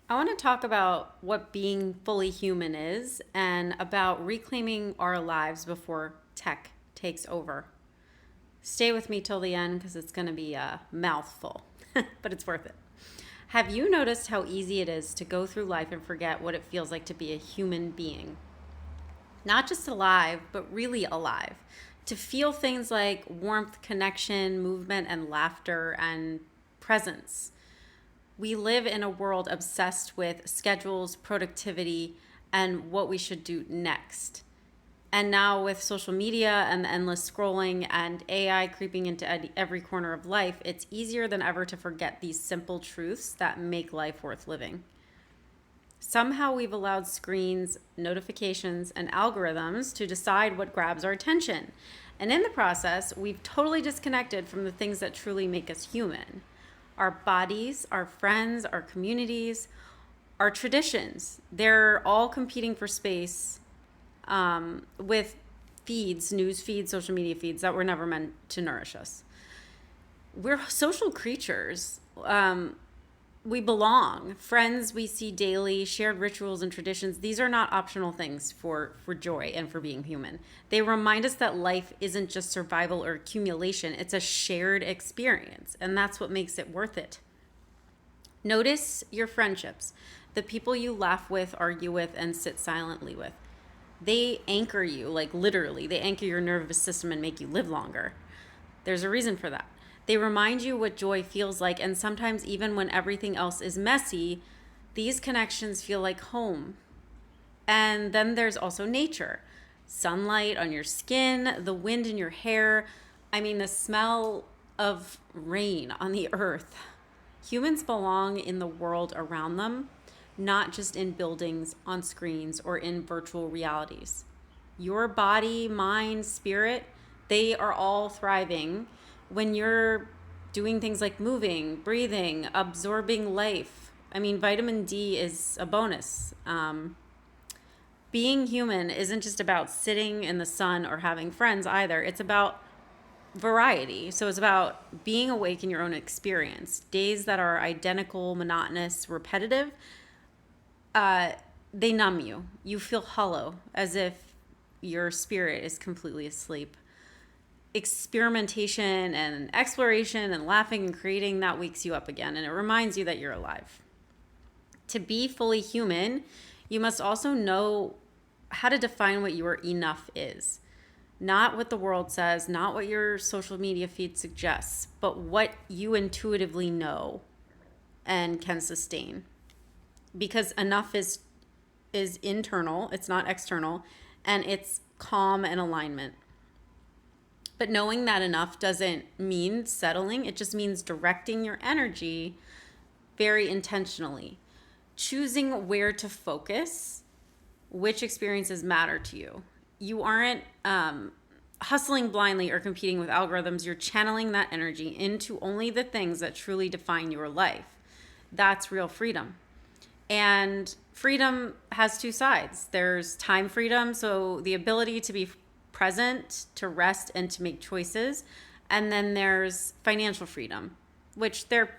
I want to talk about what being fully human is and about reclaiming our lives before tech takes over. Stay with me till the end because it's going to be a mouthful, but it's worth it. Have you noticed how easy it is to go through life and forget what it feels like to be a human being? Not just alive, but really alive. To feel things like warmth, connection, movement, and laughter and presence. We live in a world obsessed with schedules, productivity, and what we should do next. And now, with social media and the endless scrolling and AI creeping into every corner of life, it's easier than ever to forget these simple truths that make life worth living. Somehow, we've allowed screens, notifications, and algorithms to decide what grabs our attention. And in the process, we've totally disconnected from the things that truly make us human: our bodies, our friends, our communities, our traditions. They're all competing for space with feeds, news feeds, social media feeds that were never meant to nourish us. We're social creatures. We belong. Friends we see daily, shared rituals and traditions. These are not optional things for joy and for being human. They remind us that life isn't just survival or accumulation, it's a shared experience, and that's what makes it worth it. Notice your friendships, the people you laugh with, argue with, and sit silently with. They anchor you, like literally, they anchor your nervous system and make you live longer. There's a reason for that. They remind you what joy feels like, and sometimes, even when everything else is messy, these connections feel like home. And then there's also nature: sunlight on your skin, the wind in your hair. I mean, the smell of rain on the earth. Humans belong in the world around them, not just in buildings, on screens, or in virtual realities. Your body, mind, spirit, they are all thriving when you're doing things like moving, breathing, absorbing life. I mean, vitamin D is a bonus. Being human isn't just about sitting in the sun or having friends either. It's about variety. So it's about being awake in your own experience. Days that are identical, monotonous, repetitive, they numb you. You feel hollow, as if your spirit is completely asleep. Experimentation and exploration and laughing and creating, that wakes you up again, and it reminds you that you're alive. To be fully human, you must also know how to define what your enough is. Not what the world says, not what your social media feed suggests, but what you intuitively know and can sustain. Because enough is internal, it's not external, and it's calm and alignment. But knowing that enough doesn't mean settling, it just means directing your energy very intentionally, choosing where to focus, which experiences matter to you. You aren't hustling blindly or competing with algorithms. You're channeling that energy into only the things that truly define your life. That's real freedom. And freedom has two sides. There's time freedom, so the ability to be present, to rest, and to make choices. And then there's financial freedom, which they're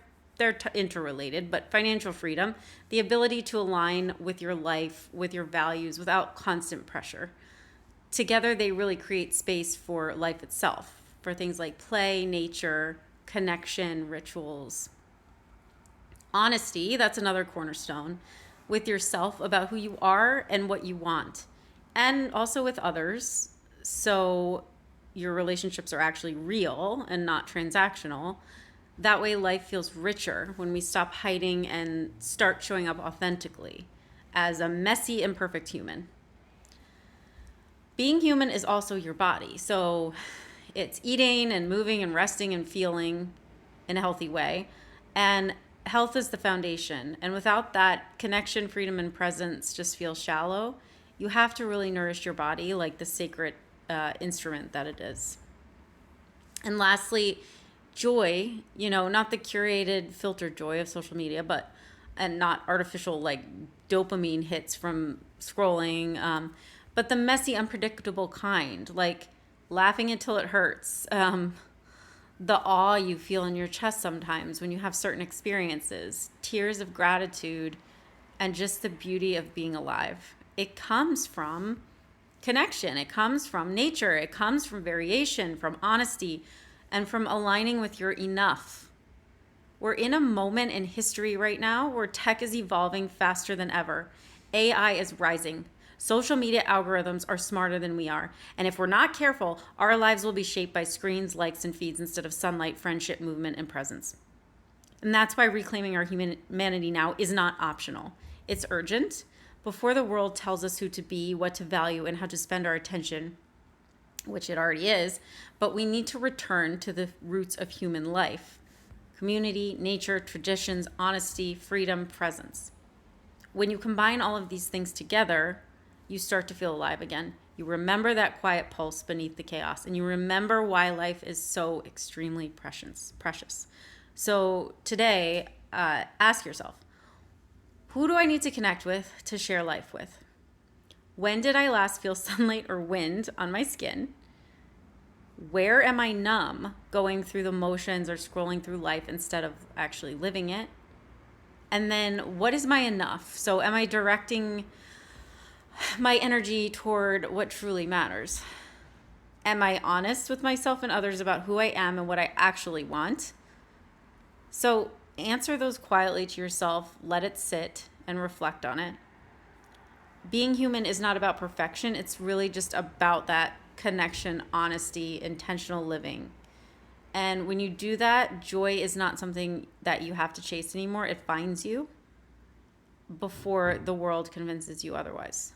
interrelated, but financial freedom, the ability to align with your life, with your values without constant pressure. Together, they really create space for life itself, for things like play, nature, connection, rituals. Honesty, that's another cornerstone, with yourself about who you are and what you want, and also with others. So your relationships are actually real and not transactional. That way, life feels richer when we stop hiding and start showing up authentically as a messy, imperfect human. Being human is also your body. So it's eating and moving and resting and feeling in a healthy way. And health is the foundation. And without that, connection, freedom, and presence just feel shallow. You have to really nourish your body like the sacred instrument that it is. And lastly, joy, not the curated, filtered joy of social media, and not artificial like dopamine hits from scrolling, but the messy, unpredictable kind, like laughing until it hurts, the awe you feel in your chest sometimes when you have certain experiences, tears of gratitude and just the beauty of being alive. It comes from connection. It comes from nature. It comes from variation, from honesty, and from aligning with your enough. We're in a moment in history right now where tech is evolving faster than ever. AI is rising. Social media algorithms are smarter than we are. And if we're not careful, our lives will be shaped by screens, likes, and feeds instead of sunlight, friendship, movement, and presence. And that's why reclaiming our humanity now is not optional. It's urgent. Before the world tells us who to be, what to value, and how to spend our attention, which it already is, but we need to return to the roots of human life: community, nature, traditions, honesty, freedom, presence. When you combine all of these things together, you start to feel alive again. You remember that quiet pulse beneath the chaos, and you remember why life is so extremely precious. So today, ask yourself, who do I need to connect with to share life with? When did I last feel sunlight or wind on my skin? Where am I numb, going through the motions or scrolling through life instead of actually living it? And then what is my enough? So am I directing my energy toward what truly matters? Am I honest with myself and others about who I am and what I actually want? So answer those quietly to yourself, let it sit, and reflect on it. Being human is not about perfection. It's really just about that connection, honesty, intentional living. And when you do that, joy is not something that you have to chase anymore. It finds you before the world convinces you otherwise.